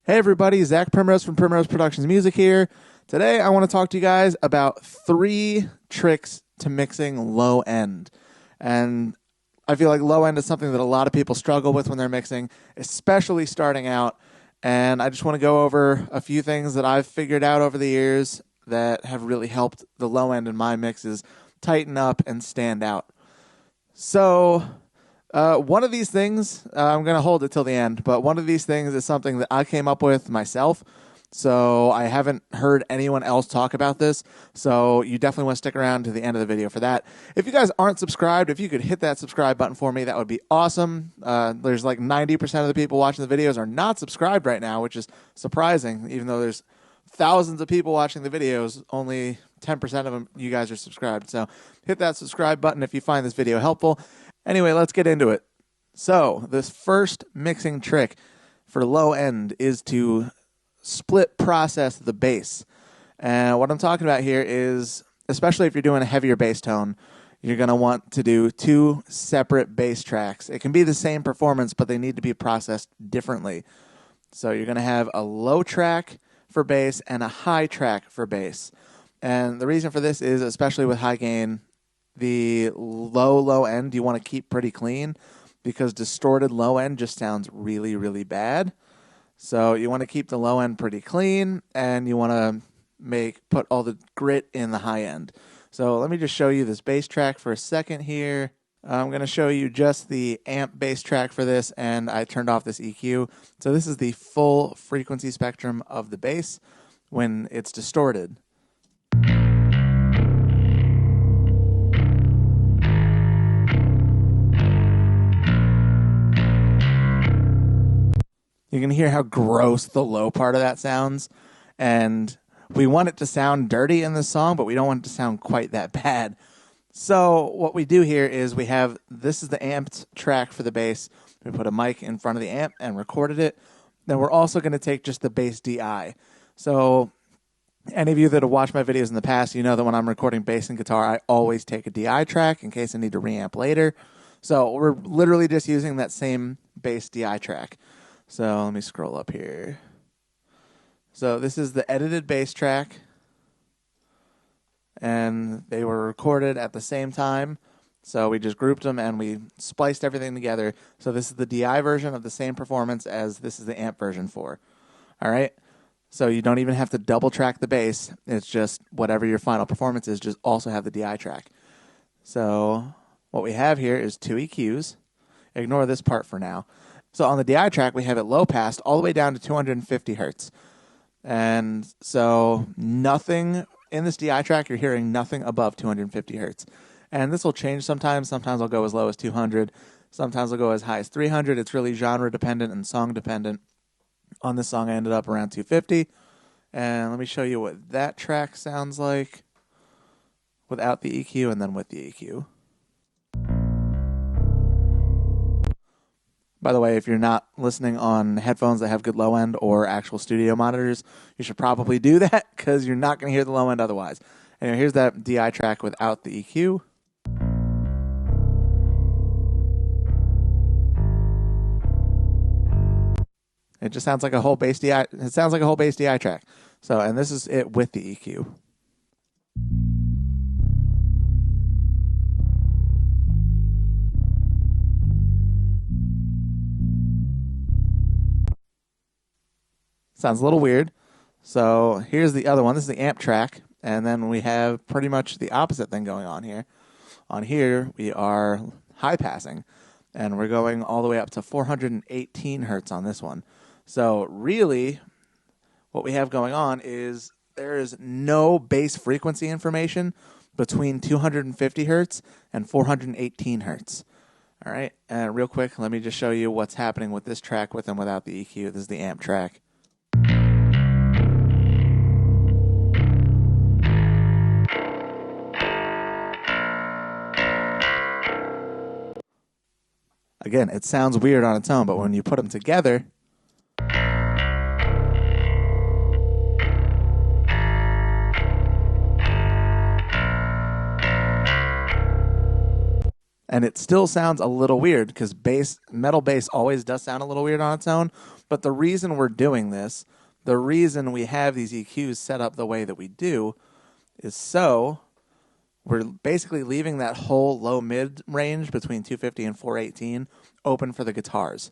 Hey everybody, Zach Primrose from Primrose Productions Music here. Today I want to talk to you guys about 3 tricks to mixing low end. And I feel like low end is something that a lot of people struggle with when they're mixing, especially starting out. And I just want to go over a few things that I've figured out over the years that have really helped the low end in my mixes tighten up and stand out. So one of these things, I'm going to hold it till the end, but one of these things is something that I came up with myself. So I haven't heard anyone else talk about this. So you definitely want to stick around to the end of the video for that. If you guys aren't subscribed, if you could hit that subscribe button for me, that would be awesome. There's like 90% of the people watching the videos are not subscribed right now, which is surprising. Even though there's thousands of people watching the videos, only 10% of them, you guys are subscribed. So hit that subscribe button if you find this video helpful. Anyway, let's get into it. So this first mixing trick for low end is to split process the bass. And what I'm talking about here is, especially if you're doing a heavier bass tone, you're going to want to do 2 separate bass tracks. It can be the same performance, but they need to be processed differently. So you're going to have a low track for bass and a high track for bass. And the reason for this is, especially with high gain, the low end you want to keep pretty clean because distorted low end just sounds really, really bad. So you want to keep the low end pretty clean, and you want to put all the grit in the high end. So let me just show you this bass track for a second here. I'm going to show you just the amp bass track for this, and I turned off this EQ. So this is the full frequency spectrum of the bass when it's distorted. You can hear how gross the low part of that sounds. And we want it to sound dirty in this song, but we don't want it to sound quite that bad. So what we do here is this is the amped track for the bass. We put a mic in front of the amp and recorded it. Then we're also going to take just the bass DI. So any of you that have watched my videos in the past, you know that when I'm recording bass and guitar, I always take a DI track in case I need to reamp later. So we're literally just using that same bass DI track. So let me scroll up here. So this is the edited bass track, and they were recorded at the same time. So we just grouped them and we spliced everything together. So this is the DI version of the same performance as this is the amp version for. All right. So you don't even have to double track the bass. It's just whatever your final performance is, just also have the DI track. So what we have here is 2 EQs. Ignore this part for now. So on the DI track, we have it low passed all the way down to 250 hertz. And so nothing in this DI track, you're hearing nothing above 250 hertz. And this will change sometimes. Sometimes I'll go as low as 200. Sometimes I'll go as high as 300. It's really genre dependent and song dependent. On this song, I ended up around 250. And let me show you what that track sounds like without the EQ and then with the EQ. By the way, if you're not listening on headphones that have good low end or actual studio monitors, you should probably do that because you're not going to hear the low end otherwise. Anyway, here's that DI track without the EQ. It just sounds like a whole bass DI. It sounds like a whole bass DI track. So, and this is it with the EQ. Sounds a little weird. So here's the other one. This is the amp track. And then we have pretty much the opposite thing going on here. On here, we are high passing. And we're going all the way up to 418 hertz on this one. So really, what we have going on is there is no bass frequency information between 250 hertz and 418 hertz. All right. And real quick, let me just show you what's happening with this track with and without the EQ. This is the amp track. Again, it sounds weird on its own, but when you put them together, And it still sounds a little weird because metal bass always does sound a little weird on its own. But the reason we're doing this, the reason we have these EQs set up the way that we do, is so we're basically leaving that whole low mid range between 250 and 418 open for the guitars.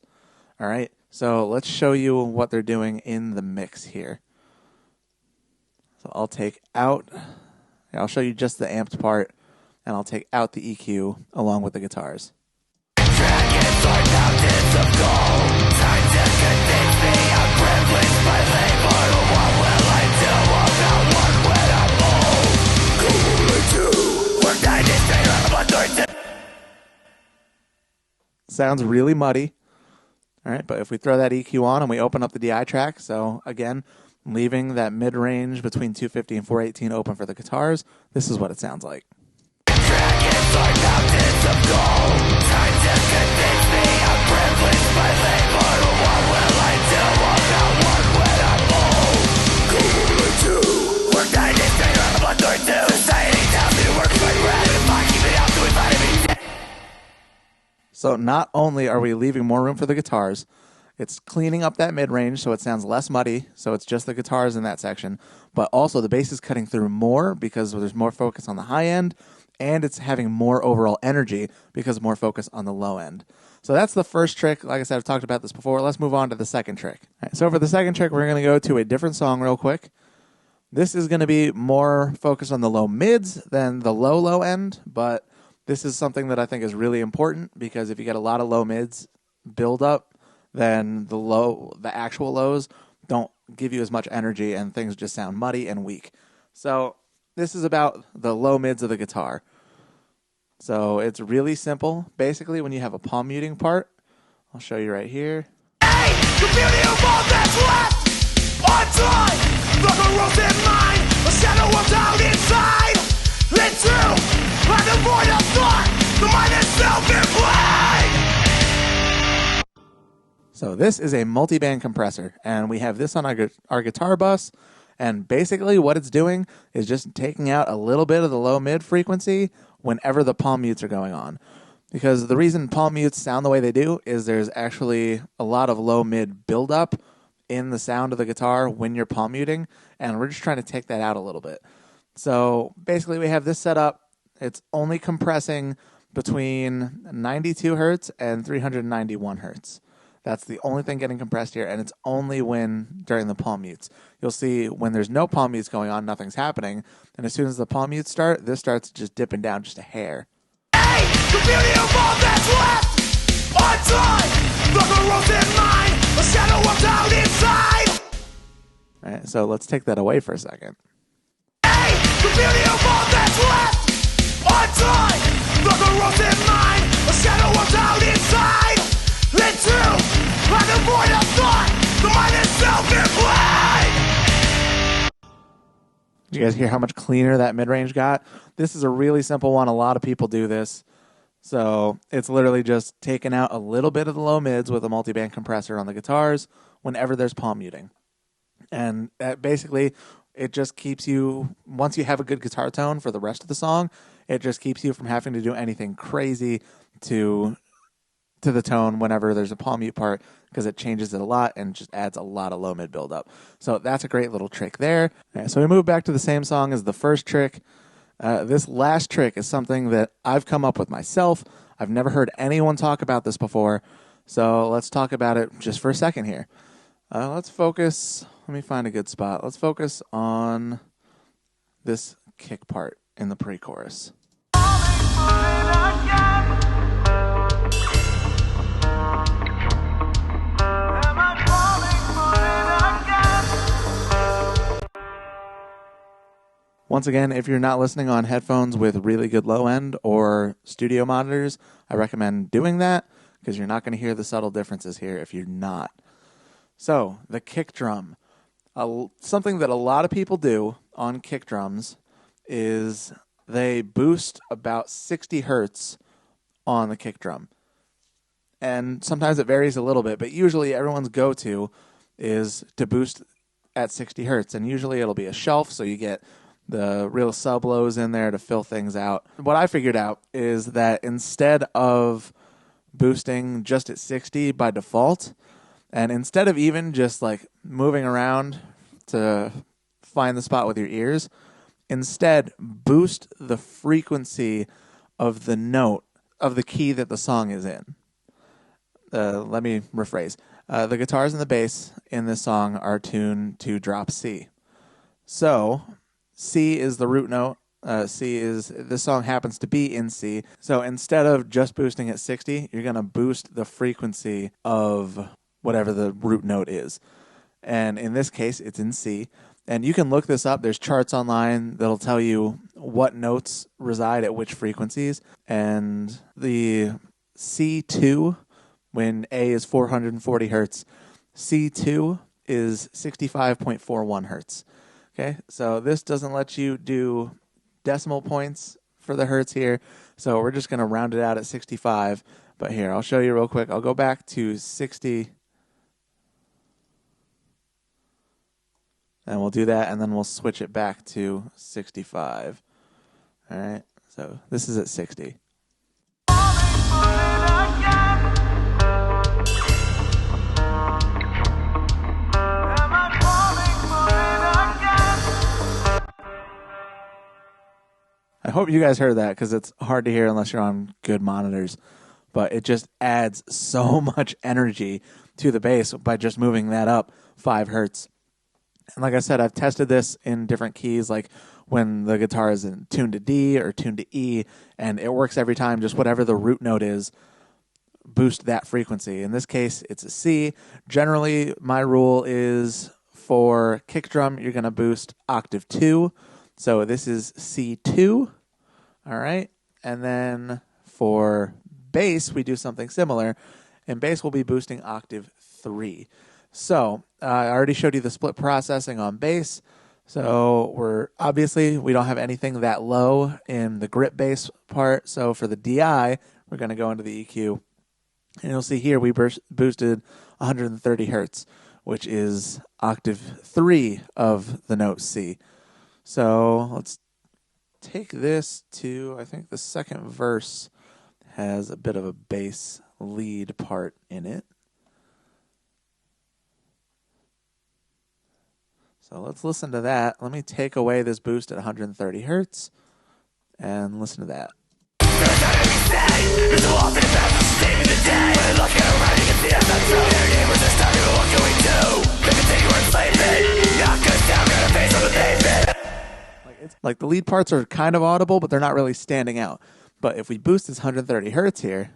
All right, so let's show you what they're doing in the mix here. So I'll show you just the amped part, and I'll take out the EQ along with the guitars. Dragons are mountains of gold. Time to convince me I'm privileged by labor. What will I do about work when I'm old? What will I do? Work 90 straight on my 30. Sounds really muddy. All right, but if we throw that EQ on and we open up the DI track, so again, leaving that mid-range between 250 and 418 open for the guitars, this is what it sounds like. Dragons are mountains of gold. Time to convince me I'm privileged by labor. What will I do about work when I'm old? What will I do? Work 90 straight on my 32. Society tells me to work my bread. If I keep it up to inviting me. So not only are we leaving more room for the guitars, it's cleaning up that mid-range so it sounds less muddy, so it's just the guitars in that section, but also the bass is cutting through more because there's more focus on the high end, and it's having more overall energy because more focus on the low end. So that's the first trick. Like I said, I've talked about this before. Let's move on to the second trick. All right, so for the second trick, we're going to go to a different song real quick. This is going to be more focused on the low mids than the low end, but this is something that I think is really important because if you get a lot of low mids build up, then the actual lows don't give you as much energy and things just sound muddy and weak. So this is about the low mids of the guitar. So it's really simple. Basically, when you have a palm muting part, I'll show you right here. Hey, the beauty of all that's left undone. Like a roasted mind, a shadow of doubt inside. It's true, like the void of thought. The mind is self-implied. So this is a multi-band compressor, and we have this on our guitar bus, and basically what it's doing is just taking out a little bit of the low-mid frequency whenever the palm mutes are going on. Because the reason palm mutes sound the way they do is there's actually a lot of low-mid buildup in the sound of the guitar when you're palm muting, and we're just trying to take that out a little bit. So basically we have this set up. It's only compressing between 92 hertz and 391 hertz. That's the only thing getting compressed here, and it's only during the palm mutes. You'll see when there's no palm mutes going on, nothing's happening, and as soon as the palm mutes start, this starts just dipping down just a hair. Hey, the beauty of all that's left undone. Like a roasted mind, a shadow of doubt inside. All right, so let's take that away for a second. Hey, the beauty of all that's left undone. Like a roasted mind, a shadow of doubt inside. It's true, like the void of thought. The mind is self-implied. Did you guys hear how much cleaner that mid-range got? This is a really simple one. A lot of people do this. So it's literally just taking out a little bit of the low mids with a multi-band compressor on the guitars whenever there's palm muting. And basically, it just keeps you, once you have a good guitar tone for the rest of the song, it just keeps you from having to do anything crazy to the tone whenever there's a palm mute part, because it changes it a lot and just adds a lot of low mid buildup. So that's a great little trick there. Right, so we move back to the same song as the first trick. This last trick is something that I've come up with myself. I've never heard anyone talk about this before. So let's talk about it just for a second here. Let's focus. Let me find a good spot. Let's focus on this kick part in the pre-chorus. Once again, if you're not listening on headphones with really good low end or studio monitors, I recommend doing that because you're not going to hear the subtle differences here if you're not. So, the kick drum. Something that a lot of people do on kick drums is they boost about 60 hertz on the kick drum. And sometimes it varies a little bit, but usually everyone's go-to is to boost at 60 hertz. And usually it'll be a shelf, so you get the real sub lows in there to fill things out. What I figured out is that instead of boosting just at 60 by default, and instead of even just like moving around to find the spot with your ears, instead boost the frequency of the note of the key that the song is in. Let me rephrase. The guitars and the bass in this song are tuned to drop C. So C is the root note. This song happens to be in C. So instead of just boosting at 60, you're going to boost the frequency of whatever the root note is. And in this case, it's in C. And you can look this up. There's charts online that'll tell you what notes reside at which frequencies. And the C2, when A is 440 hertz, C2 is 65.41 hertz. Okay, so this doesn't let you do decimal points for the hertz here, so we're just going to round it out at 65. But here, I'll show you real quick. I'll go back to 60, and we'll do that, and then we'll switch it back to 65. All right, so this is at 60. I hope you guys heard that because it's hard to hear unless you're on good monitors. But it just adds so much energy to the bass by just moving that up 5 hertz. And like I said, I've tested this in different keys, like when the guitar is tuned to D or tuned to E, and it works every time. Just whatever the root note is, boost that frequency. In this case, it's a C. Generally, my rule is for kick drum, you're going to boost octave 2. So this is C2, all right? And then for bass, we do something similar. In bass, we'll be boosting octave 3. So I already showed you the split processing on bass. So we don't have anything that low in the grip bass part. So for the DI, we're going to go into the EQ. And you'll see here we boosted 130 hertz, which is octave 3 of the note C. So let's take this to, I think the second verse has a bit of a bass lead part in it. So let's listen to that. Let me take away this boost at 130 hertz and listen to that. Like the lead parts are kind of audible, but they're not really standing out. But if we boost this 130 hertz here,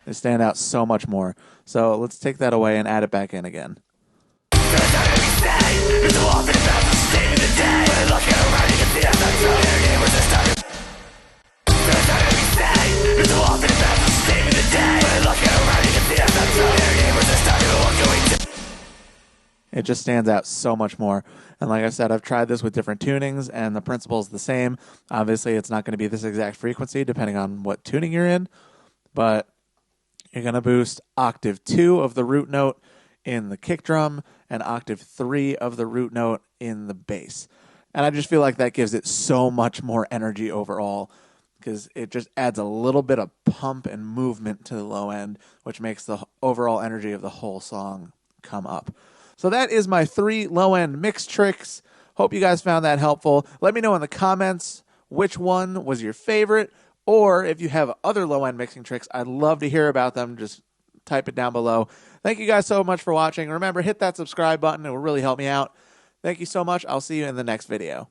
they stand out so much more. So let's take that away and add it back in again. It just stands out so much more. And like I said, I've tried this with different tunings, and the principle is the same. Obviously, it's not going to be this exact frequency depending on what tuning you're in, but you're going to boost octave 2 of the root note in the kick drum and octave 3 of the root note in the bass. And I just feel like that gives it so much more energy overall because it just adds a little bit of pump and movement to the low end, which makes the overall energy of the whole song come up. So that is my 3 low-end mix tricks. Hope you guys found that helpful. Let me know in the comments which one was your favorite, or if you have other low-end mixing tricks, I'd love to hear about them. Just type it down below. Thank you guys so much for watching. Remember, hit that subscribe button. It will really help me out. Thank you so much. I'll see you in the next video.